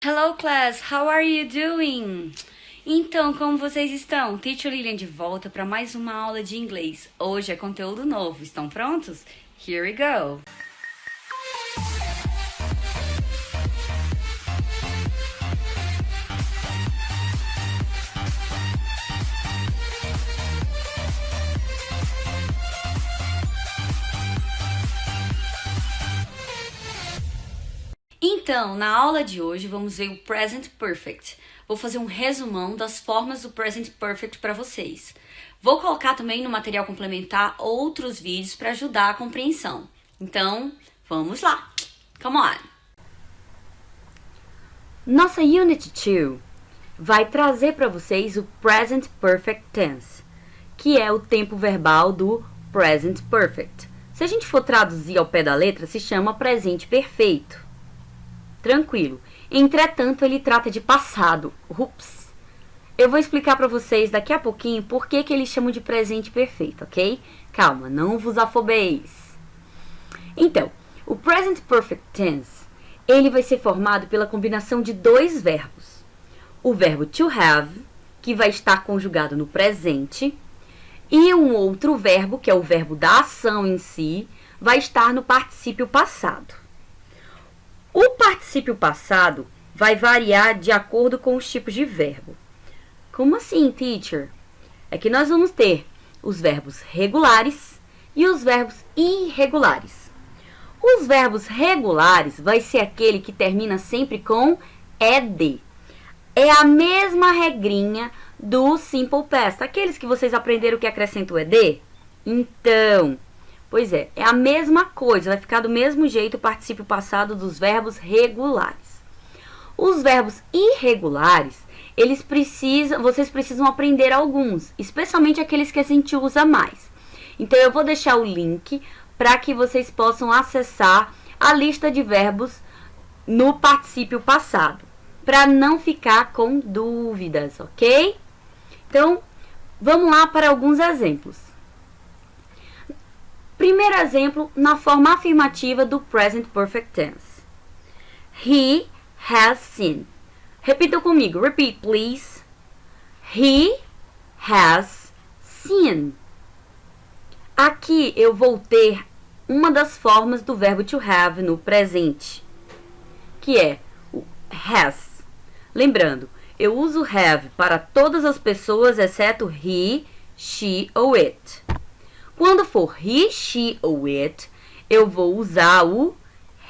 Hello class, how are you doing? Então, como vocês estão? Teacher Lilian de volta para mais uma aula de inglês. Hoje é conteúdo novo, estão prontos? Here we go! Então, na aula de hoje, vamos ver o Present Perfect. Vou fazer um resumão das formas do Present Perfect para vocês. Vou colocar também no material complementar outros vídeos para ajudar a compreensão. Então, vamos lá! Come on! Nossa Unit 2 vai trazer para vocês o Present Perfect Tense, que é o tempo verbal do Present Perfect. Se a gente for traduzir ao pé da letra, se chama presente perfeito. Tranquilo. Entretanto, ele trata de passado. Ups. Eu vou explicar para vocês daqui a pouquinho por que eles chamam de presente perfeito, ok? Calma, não vos afobeis. Então, o Present Perfect Tense, ele vai ser formado pela combinação de dois verbos. O verbo to have, que vai estar conjugado no presente, e um outro verbo, que é o verbo da ação em si, vai estar no particípio passado. O particípio passado vai variar de acordo com os tipos de verbo. Como assim, teacher? É que nós vamos ter os verbos regulares e os verbos irregulares. Os verbos regulares vai ser aquele que termina sempre com ed. É a mesma regrinha do Simple Past. Aqueles que vocês aprenderam que acrescenta o ed? Então, pois é a mesma coisa, vai ficar do mesmo jeito o particípio passado dos verbos regulares. Os verbos irregulares, vocês precisam aprender alguns, especialmente aqueles que a gente usa mais. Então, eu vou deixar o link para que vocês possam acessar a lista de verbos no particípio passado, para não ficar com dúvidas, ok? Então, vamos lá para alguns exemplos. Primeiro exemplo, na forma afirmativa do Present Perfect Tense. He has seen. Repitam comigo. Repeat, please. He has seen. Aqui eu vou ter uma das formas do verbo to have no presente, que é o has. Lembrando, eu uso have para todas as pessoas, exceto he, she ou it. Quando for he, she ou it, eu vou usar o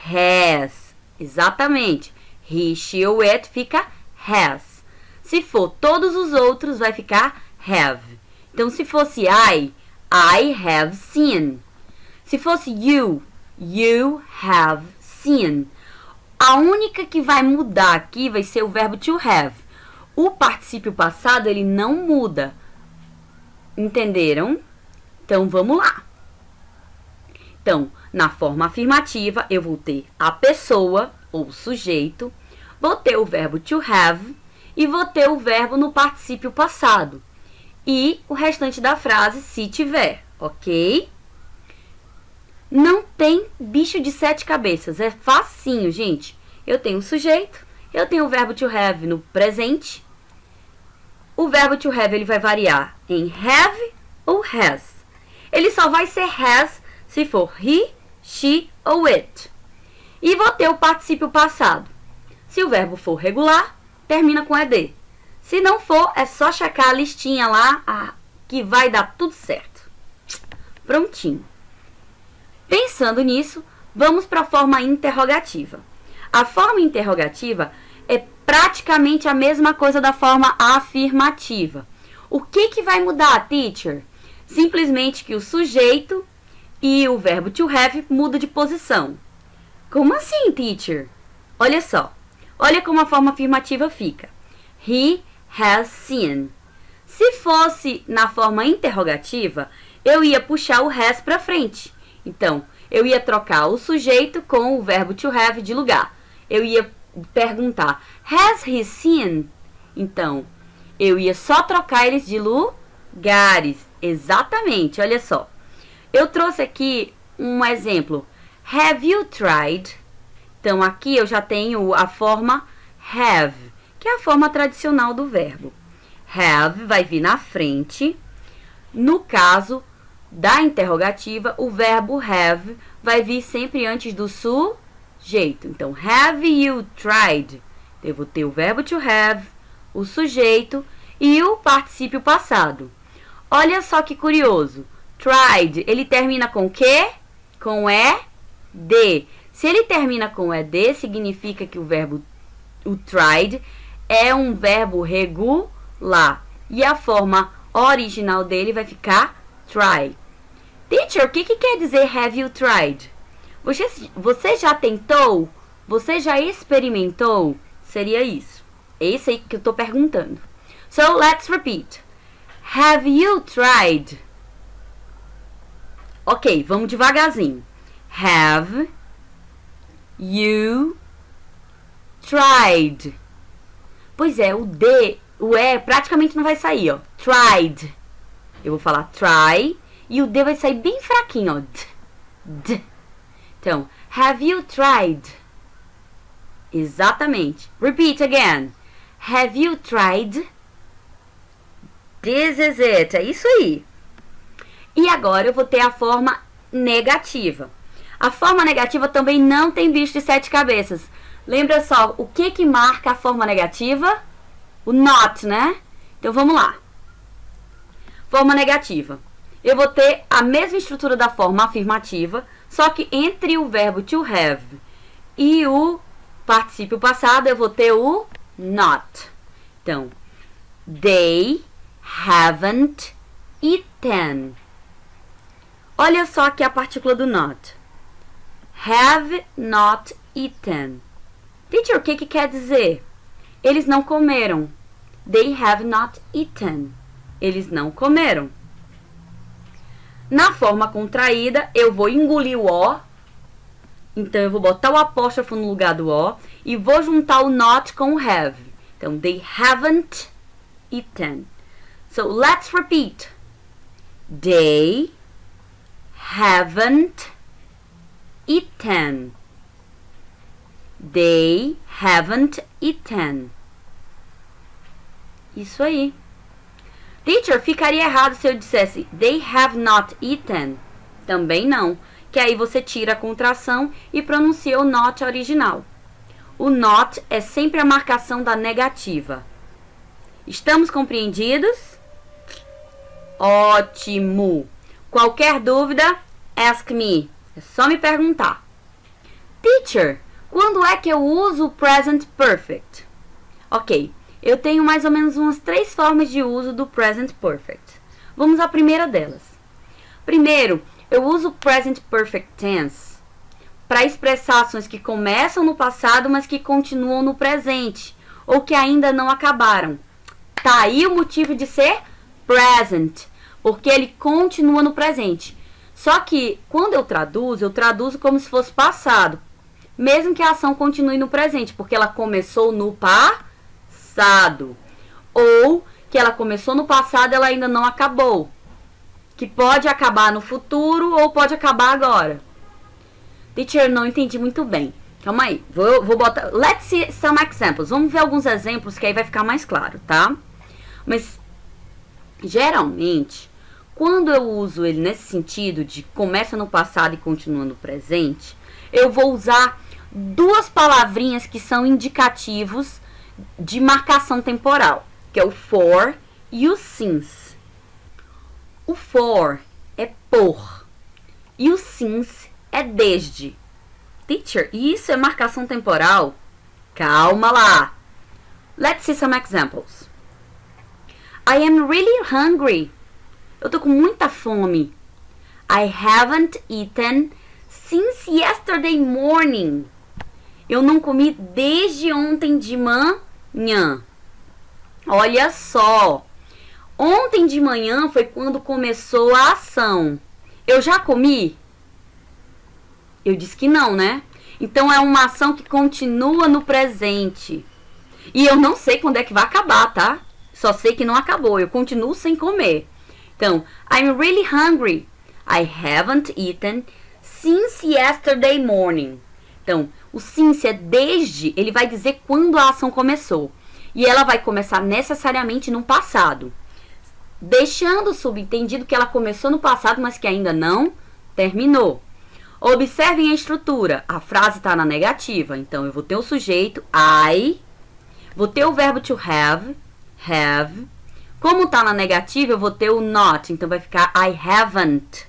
has. Exatamente. He, she ou it fica has. Se for todos os outros, vai ficar have. Então, se fosse I have seen. Se fosse you have seen. A única que vai mudar aqui vai ser o verbo to have. O particípio passado, ele não muda. Entenderam? Então, vamos lá. Então, na forma afirmativa, eu vou ter a pessoa, ou sujeito, vou ter o verbo to have e vou ter o verbo no particípio passado. E o restante da frase, se tiver, ok? Não tem bicho de 7 cabeças, é facinho, gente. Eu tenho o sujeito, eu tenho o verbo to have no presente. O verbo to have, ele vai variar em have ou has. Ele só vai ser has se for he, she ou it. E vou ter o particípio passado. Se o verbo for regular, termina com ed. Se não for, é só checar a listinha lá, que vai dar tudo certo. Prontinho. Pensando nisso, vamos para a forma interrogativa. A forma interrogativa é praticamente a mesma coisa da forma afirmativa. O que vai mudar, teacher? Simplesmente que o sujeito e o verbo to have muda de posição. Como assim, teacher? Olha só. Olha como a forma afirmativa fica. He has seen. Se fosse na forma interrogativa, eu ia puxar o has para frente. Então, eu ia trocar o sujeito com o verbo to have de lugar. Eu ia perguntar, has he seen? Então, eu ia só trocar eles de lugares. Exatamente, olha só. Eu trouxe aqui um exemplo. Have you tried? Então, aqui eu já tenho a forma have, que é a forma tradicional do verbo. Have vai vir na frente. No caso da interrogativa, o verbo have vai vir sempre antes do sujeito. Então, have you tried? Eu vou ter o verbo to have, o sujeito e o particípio passado. Olha só que curioso. Tried, ele termina com o quê? Com ed. Se ele termina com ed, significa que o tried é um verbo regular. E a forma original dele vai ficar try. Teacher, o que quer dizer have you tried? Você já tentou? Você já experimentou? Seria isso. É isso aí que eu estou perguntando. So, let's repeat. Have you tried? Ok, vamos devagarzinho. Have you tried? Pois é, o E praticamente não vai sair, ó. Tried. Eu vou falar try e o D vai sair bem fraquinho, ó. D. Então, have you tried? Exatamente. Repeat again. Have you tried? This is it. É isso aí. E agora eu vou ter a forma negativa. A forma negativa também não tem bicho de 7 cabeças. Lembra só, o que marca a forma negativa? O not, né? Então vamos lá. Forma negativa. Eu vou ter a mesma estrutura da forma afirmativa, só que entre o verbo to have e o particípio passado eu vou ter o not. Então, they haven't eaten. Olha só aqui a partícula do not. Have not eaten. Teacher, o que quer dizer? Eles não comeram. They have not eaten. Eles não comeram. Na forma contraída, eu vou engolir o O. Então, eu vou botar o apóstrofo no lugar do O. E vou juntar o not com o have. Então, they haven't eaten. So, let's repeat. They haven't eaten. They haven't eaten. Isso aí. Teacher, ficaria errado se eu dissesse they have not eaten? Também não. Que aí você tira a contração e pronuncia o not original. O not é sempre a marcação da negativa. Estamos compreendidos? Ótimo! Qualquer dúvida, ask me. É só me perguntar. Teacher, quando é que eu uso o present perfect? Ok, eu tenho mais ou menos umas 3 formas de uso do present perfect. Vamos à primeira delas. Primeiro, eu uso o present perfect tense para expressar ações que começam no passado, mas que continuam no presente, ou que ainda não acabaram. Tá aí o motivo de ser present, porque ele continua no presente. Só que, quando eu traduzo como se fosse passado, mesmo que a ação continue no presente, porque ela começou no passado. Ou que ela começou no passado e ela ainda não acabou. Que pode acabar no futuro ou pode acabar agora. Teacher, não entendi muito bem. Calma aí, vou botar... Let's see some examples. Vamos ver alguns exemplos que aí vai ficar mais claro, tá? Mas, geralmente, quando eu uso ele nesse sentido de começa no passado e continua no presente, eu vou usar 2 palavrinhas que são indicativos de marcação temporal, que é o for e o since. O for é por e o since é desde. Teacher, isso é marcação temporal? Calma lá. Let's see some examples. I am really hungry. Eu tô com muita fome. I haven't eaten since yesterday morning. Eu não comi desde ontem de manhã. Olha só. Ontem de manhã foi quando começou a ação. Eu já comi? Eu disse que não, né? Então é uma ação que continua no presente. E eu não sei quando é que vai acabar, tá? Só sei que não acabou. Eu continuo sem comer. Então, I'm really hungry. I haven't eaten since yesterday morning. Então, O since é desde, ele vai dizer quando a ação começou. E ela vai começar necessariamente no passado, deixando subentendido que ela começou no passado, mas que ainda não terminou. Observem a estrutura. A frase está na negativa, então eu vou ter o sujeito I, vou ter o verbo to have. Como está na negativa, eu vou ter o not, então vai ficar I haven't.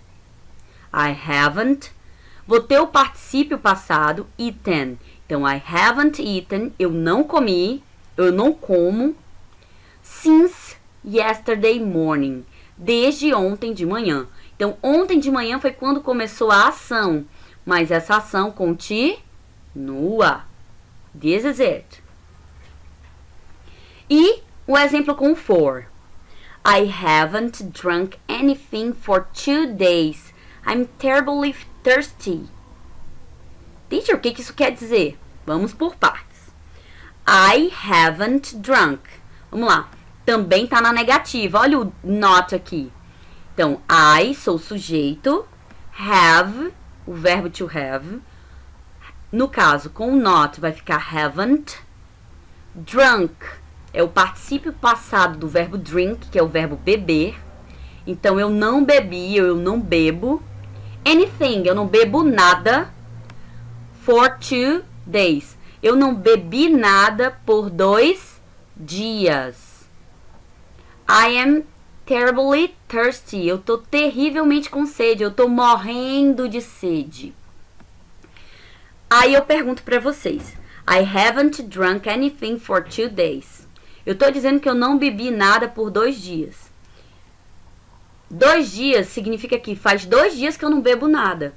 Vou ter o particípio passado, eaten. Então, I haven't eaten, eu não comi, eu não como, since yesterday morning, desde ontem de manhã. Então, ontem de manhã foi quando começou a ação, mas essa ação continua. This is it. E o exemplo com for. I haven't drunk anything for 2 days. I'm terribly thirsty. Teacher, o que isso quer dizer? Vamos por partes. I haven't drunk. Vamos lá. Também está na negativa. Olha o not aqui. Então, I, sou o sujeito. Have, o verbo to have. No caso, com o not, vai ficar haven't. Drunk é o particípio passado do verbo drink, que é o verbo beber. Então, eu não bebi, eu não bebo. Anything, eu não bebo nada. For 2 days. Eu não bebi nada por 2 dias. I am terribly thirsty. Eu tô terrivelmente com sede. Eu tô morrendo de sede. Aí eu pergunto pra vocês. I haven't drunk anything for 2 days. Eu tô dizendo que eu não bebi nada por 2 dias. 2 dias significa que faz 2 dias que eu não bebo nada.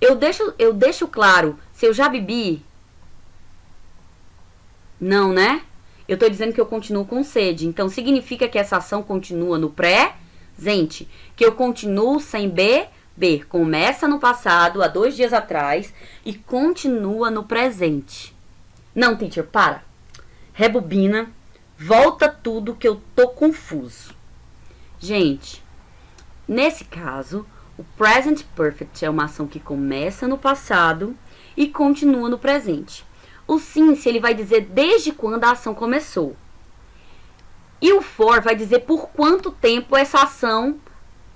Eu deixo claro se eu já bebi. Não, né? Eu tô dizendo que eu continuo com sede. Então, significa que essa ação continua no presente. Que eu continuo sem beber. Começa no passado, há 2 dias atrás, e continua no presente. Não, teacher, para. Rebobina. Volta tudo que eu tô confuso. Gente, nesse caso, o present perfect é uma ação que começa no passado e continua no presente. O since, ele vai dizer desde quando a ação começou. E o for vai dizer por quanto tempo essa ação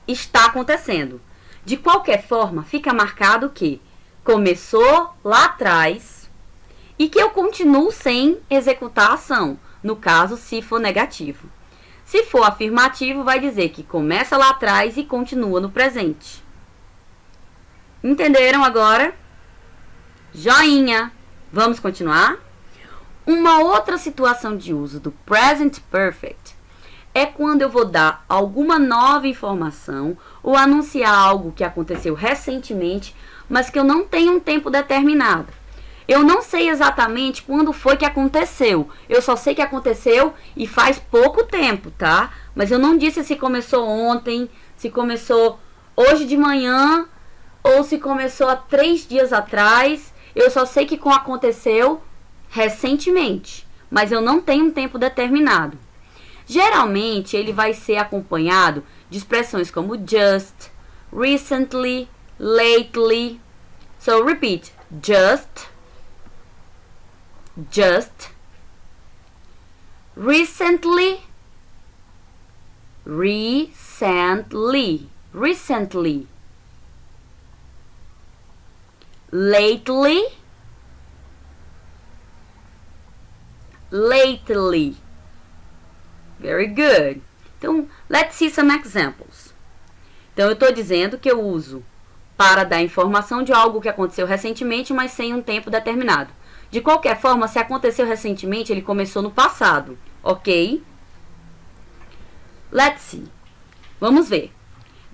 está acontecendo. De qualquer forma, fica marcado que começou lá atrás e que eu continuo sem executar a ação, no caso, se for negativo. Se for afirmativo, vai dizer que começa lá atrás e continua no presente. Entenderam agora? Joinha! Vamos continuar? Uma outra situação de uso do present perfect é quando eu vou dar alguma nova informação ou anunciar algo que aconteceu recentemente, mas que eu não tenho um tempo determinado. Eu não sei exatamente quando foi que aconteceu. Eu só sei que aconteceu e faz pouco tempo, tá? Mas eu não disse se começou ontem, se começou hoje de manhã ou se começou há 3 dias atrás. Eu só sei que aconteceu recentemente, mas eu não tenho um tempo determinado. Geralmente, ele vai ser acompanhado de expressões como just, recently, lately. So, repeat. Just, recently, lately. Very good. Então, let's see some examples. Então, eu estou dizendo que eu uso para dar informação de algo que aconteceu recentemente, mas sem um tempo determinado. De qualquer forma, se aconteceu recentemente, ele começou no passado, ok? Let's see. Vamos ver.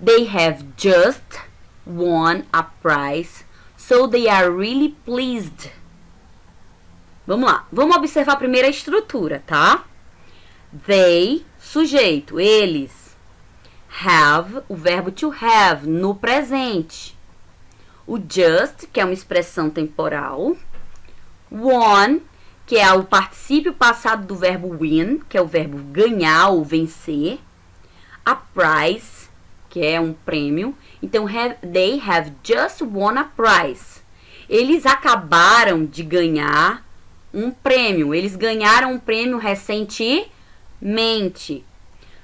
They have just won a prize, so they are really pleased. Vamos lá. Vamos observar primeiro a estrutura, tá? They, sujeito, eles. Have, o verbo to have, no presente. O just, que é uma expressão temporal. Won, que é o particípio passado do verbo win, que é o verbo ganhar ou vencer. A prize, que é um prêmio. Então, they have just won a prize. Eles acabaram de ganhar um prêmio. Eles ganharam um prêmio recentemente.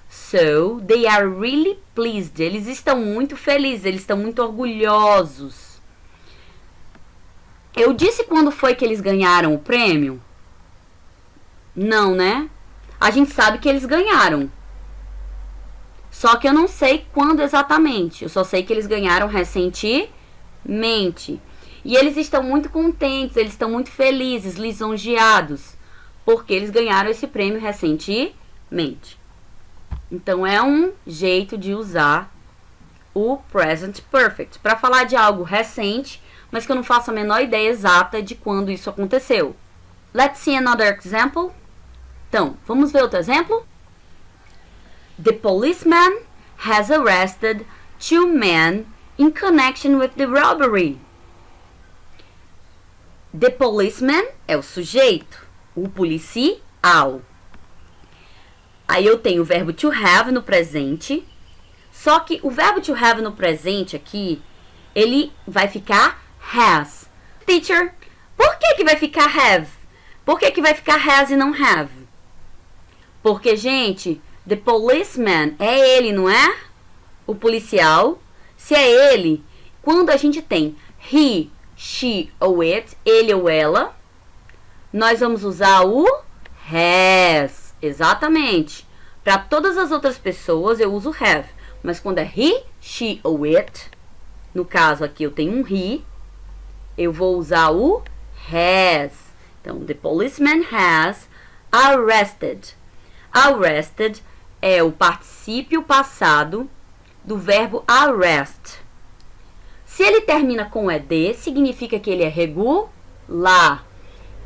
So, they are really pleased. Eles estão muito felizes, eles estão muito orgulhosos. Eu disse quando foi que eles ganharam o prêmio? Não, né? A gente sabe que eles ganharam. Só que eu não sei quando exatamente. Eu só sei que eles ganharam recentemente. E eles estão muito contentes, eles estão muito felizes, lisonjeados, porque eles ganharam esse prêmio recentemente. Então, é um jeito de usar o present perfect para falar de algo recente, mas que eu não faço a menor ideia exata de quando isso aconteceu. Let's see another example. Então, vamos ver outro exemplo? The policeman has arrested 2 men in connection with the robbery. The policeman é o sujeito, o policial. Aí eu tenho o verbo to have no presente. Só que o verbo to have no presente aqui, ele vai ficar has. Teacher, por que vai ficar have? Por que vai ficar has e não have? Porque, gente, the policeman é ele, não é? O policial. Se é ele, quando a gente tem he, she ou it, ele ou ela, nós vamos usar o has. Exatamente. Para todas as outras pessoas eu uso have. Mas quando é he, she ou it, no caso aqui eu tenho um he, eu vou usar o has. Então, the policeman has arrested. Arrested é o particípio passado do verbo arrest. Se ele termina com ed, significa que ele é regular.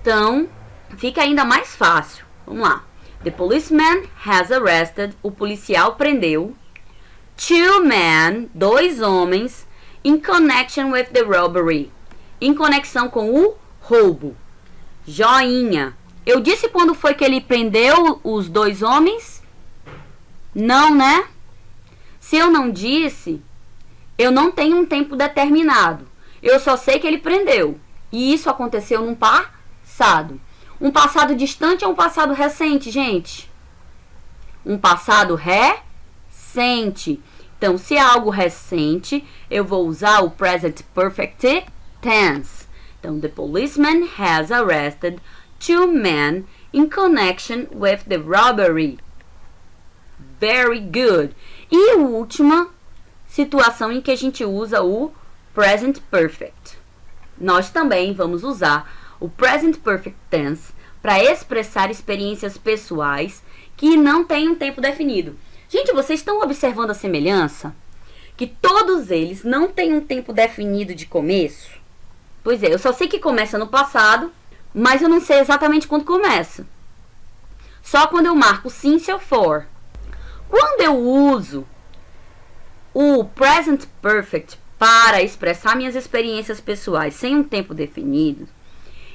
Então, fica ainda mais fácil. Vamos lá. The policeman has arrested. O policial prendeu 2 men, 2 homens, in connection with the robbery. Em conexão com o roubo. Joinha. Eu disse quando foi que ele prendeu os 2 homens? Não, né? Se eu não disse, eu não tenho um tempo determinado. Eu só sei que ele prendeu. E isso aconteceu num passado. Um passado distante ou um passado recente, gente? Um passado recente. Então, se é algo recente, eu vou usar o present perfect tense. Então, the policeman has arrested 2 men in connection with the robbery. Very good. E a última situação em que a gente usa o present perfect. Nós também vamos usar o present perfect tense para expressar experiências pessoais que não têm um tempo definido. Gente, vocês estão observando a semelhança? Que todos eles não têm um tempo definido de começo? Pois é, eu só sei que começa no passado, mas eu não sei exatamente quando começa. Só quando eu marco since ou for. Quando eu uso o present perfect para expressar minhas experiências pessoais sem um tempo definido,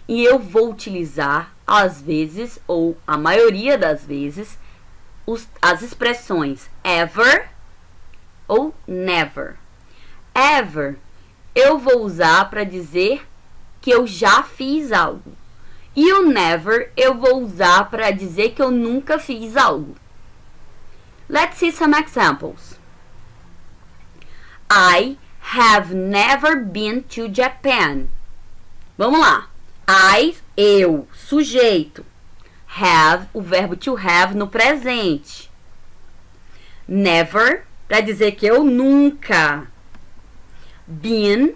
e eu vou utilizar, às vezes, ou a maioria das vezes, as expressões ever ou never. Ever eu vou usar para dizer que eu já fiz algo. E o never eu vou usar para dizer que eu nunca fiz algo. Let's see some examples. I have never been to Japan. Vamos lá. Eu, sujeito. Have, o verbo to have no presente. Never, para dizer que eu nunca. Been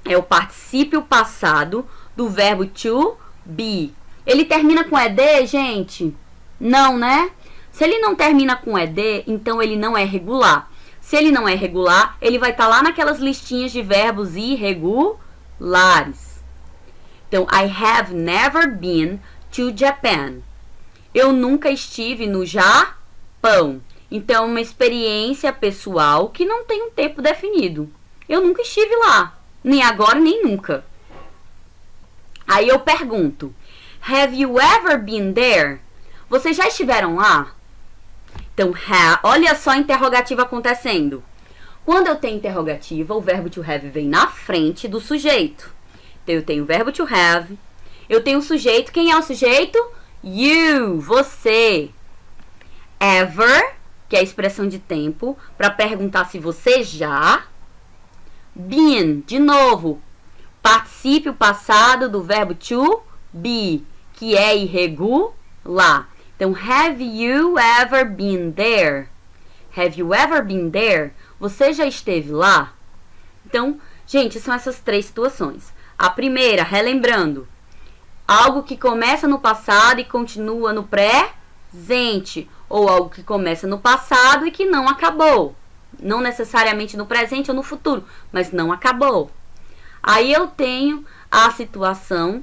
é o particípio passado do verbo to be. Ele termina com ed, gente? Não, né? Se ele não termina com ed, então ele não é regular. Se ele não é regular, ele vai estar lá naquelas listinhas de verbos irregulares. Então, I have never been to Japan. Eu nunca estive no Japão. Então, é uma experiência pessoal que não tem um tempo definido. Eu nunca estive lá. Nem agora, nem nunca. Aí eu pergunto, have you ever been there? Vocês já estiveram lá? Então, olha só a interrogativa acontecendo. Quando eu tenho interrogativa, o verbo to have vem na frente do sujeito. Então, eu tenho o verbo to have. Eu tenho o sujeito. Quem é o sujeito? You, você. Ever, que é a expressão de tempo, para perguntar se você já. Been, de novo, particípio passado do verbo to be, que é irregular. Então, have you ever been there? Have you ever been there? Você já esteve lá? Então, gente, são essas 3 situações. A primeira, relembrando, algo que começa no passado e continua no presente, ou algo que começa no passado e que não acabou. Não necessariamente no presente ou no futuro, mas não acabou. Aí eu tenho a situação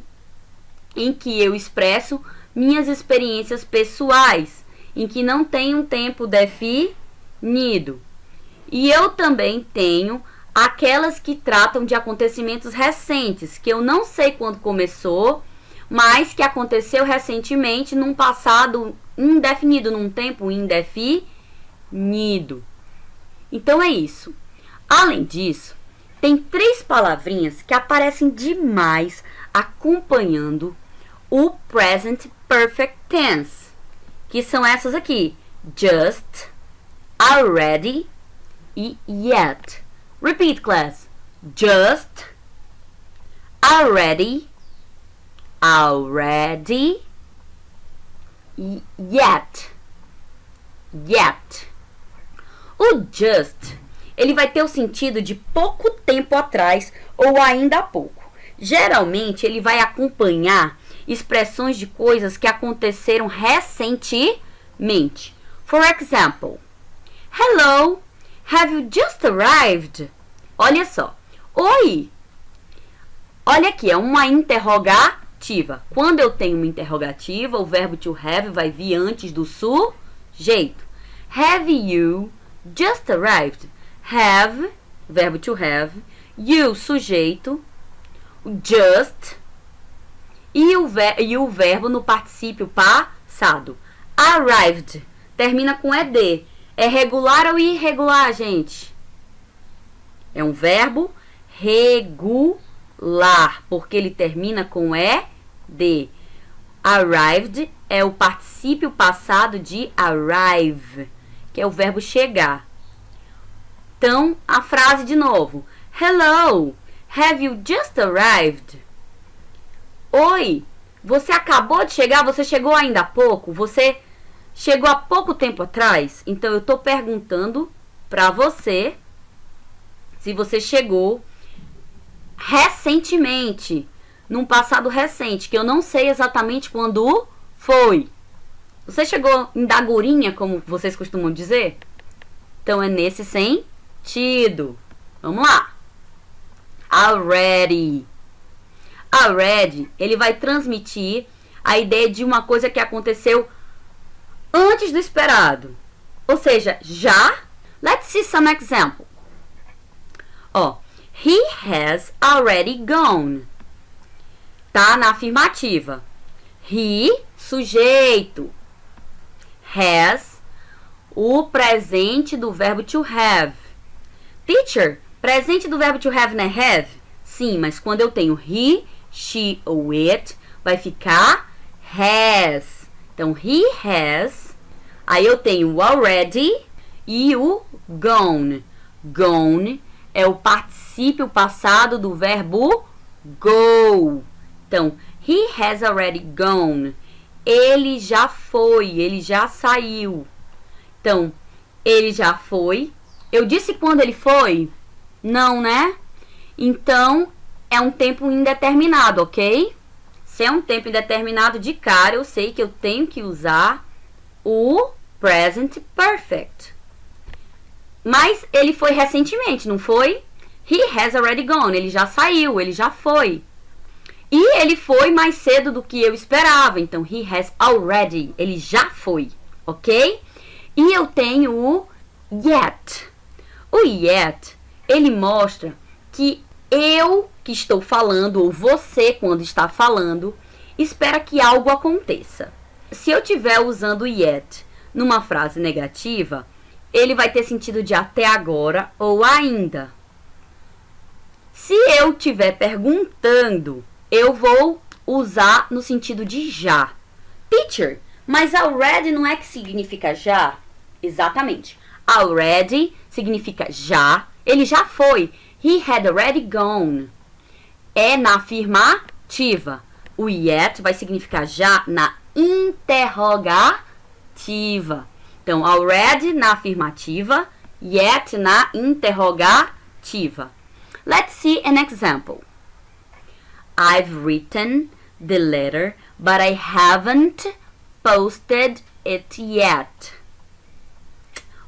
em que eu expresso minhas experiências pessoais, em que não tem um tempo definido. E eu também tenho aquelas que tratam de acontecimentos recentes, que eu não sei quando começou, mas que aconteceu recentemente num passado indefinido, num tempo indefinido. Então é isso. Além disso, tem 3 palavrinhas que aparecem demais acompanhando o present perfect tense, que são essas aqui: just, already e yet. Repeat, class. Just, already, e yet. O just, ele vai ter o sentido de pouco tempo atrás ou ainda há pouco. Geralmente, ele vai acompanhar expressões de coisas que aconteceram recentemente. For example, hello, have you just arrived? Olha só. Oi. Olha aqui, é uma interrogativa. Quando eu tenho uma interrogativa, o verbo to have vai vir antes do sujeito. Have you just arrived? Have, verbo to have. You, sujeito. Just. E o verbo no particípio passado. Arrived. Termina com ed. É regular ou irregular, gente? É um verbo regular, porque ele termina com ed. Arrived é o particípio passado de arrive, que é o verbo chegar. Então, a frase de novo. Hello, have you just arrived? Oi, você acabou de chegar? Você chegou ainda há pouco? Você chegou há pouco tempo atrás? Então, eu estou perguntando para você se você chegou recentemente, num passado recente, que eu não sei exatamente quando foi. Você chegou em dagurinha, como vocês costumam dizer? Então, é nesse sentido. Vamos lá. Already. Already, ele vai transmitir a ideia de uma coisa que aconteceu antes do esperado. Ou seja, já. Let's see some example. Ó, he has already gone. Tá na afirmativa. He, sujeito. Has, o presente do verbo to have. Teacher, presente do verbo to have não é have? Sim, mas quando eu tenho he, she ou it, vai ficar has. Então, he has. Aí eu tenho o already e o gone. Gone é o particípio passado do verbo go. Então, he has already gone. Ele já foi, ele já saiu. Então, ele já foi. Eu disse quando ele foi? Não, né? Então, é um tempo indeterminado, ok? Se é um tempo indeterminado, de cara, eu sei que eu tenho que usar o present perfect. Mas ele foi recentemente, não foi? He has already gone. Ele já saiu, ele já foi. E ele foi mais cedo do que eu esperava. Então, he has already. Ele já foi, ok? E eu tenho o yet. O yet, ele mostra que eu que estou falando, ou você quando está falando, espera que algo aconteça. Se eu estiver usando o yet numa frase negativa, ele vai ter sentido de até agora ou ainda. Se eu estiver perguntando, eu vou usar no sentido de já. Teacher, mas already não é que significa já? Exatamente. Already significa já. Ele já foi. He had already gone. É na afirmativa. O yet vai significar já na interrogativa. Então, already na afirmativa, yet na interrogativa. Let's see an example. I've written the letter, but I haven't posted it yet.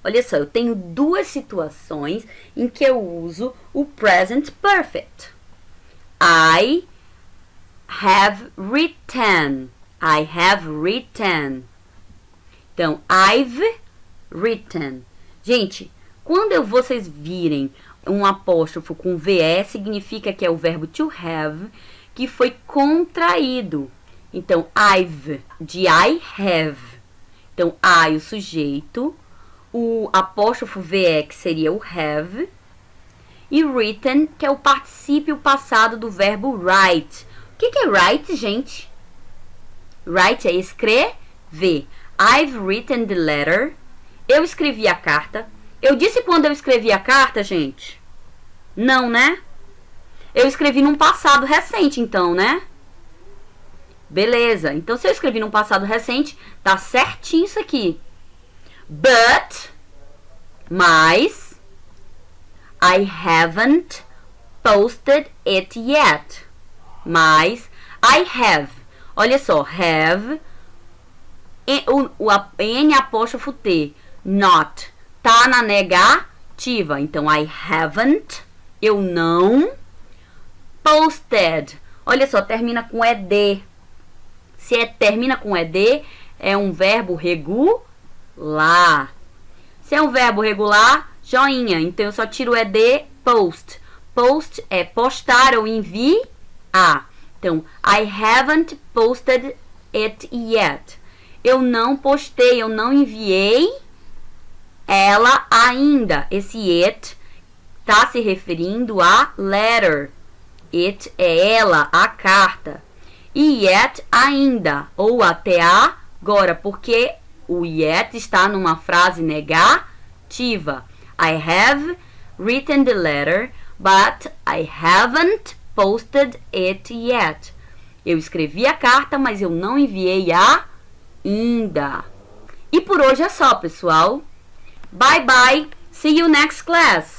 Olha só, eu tenho duas situações em que eu uso o present perfect. I have written. I have written. Então, I've written. Gente, quando vocês virem um apóstrofo com VE, significa que é o verbo to have, que foi contraído. Então, I've, de I have. Então, I, o sujeito, o apóstrofo VE, que seria o have, e written, que é o particípio passado do verbo write. O que é write, gente? Write é escrever. I've written the letter. Eu escrevi a carta. Eu disse quando eu escrevi a carta, gente? Não, né? Eu escrevi num passado recente, então, né? Beleza. Então, se eu escrevi num passado recente, tá certinho isso aqui. But, mas, I haven't posted it yet. Mas, I have. Olha só, have, N apóstrofo T, not, tá na negativa. Então, I haven't, eu não, posted. Olha só, termina com ED. Se termina com ED, é um verbo regular. Se é um verbo regular, joinha. Então, eu só tiro o ED, post. Post é postar ou enviar. Então, I haven't posted it yet. Eu não postei, eu não enviei ela ainda. Esse it está se referindo a letter. It é ela, a carta. E yet ainda, ou até agora, porque o yet está numa frase negativa. I have written the letter, but I haven't posted it yet. Eu escrevi a carta, mas eu não enviei ainda. E por hoje é só, pessoal. Bye bye. See you next class.